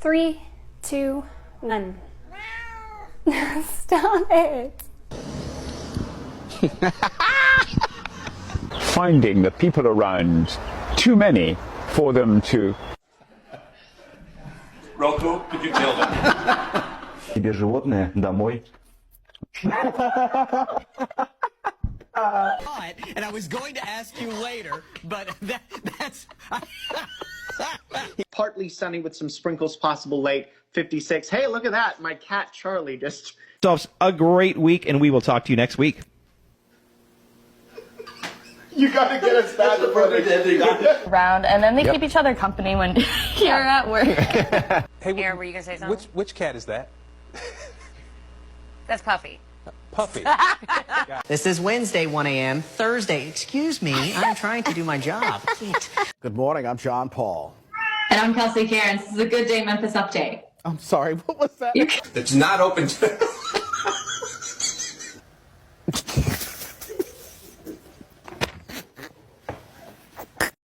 3, 2, 1. Stop it. Finding the people around too many for them to... Roku, could you tell them? Тебе животное домой. And I was going to ask you later, but that's... Partly sunny with some sprinkles possible late. 56. Hey, look at that. My cat Charlie just... A great week, and we will talk to you next week. You gotta get us back to perfect around, and then they keep each other company when you're at work. Hey, Aaron, were you gonna say something? Which cat is that? That's Puffy. Puffy. This is Wednesday, 1 a.m. Thursday, excuse me, I'm trying to do my job. Good morning, I'm John Paul. And I'm Kelsey Cairns. This is a Good Day Memphis update. I'm sorry, what was that? It's not open to...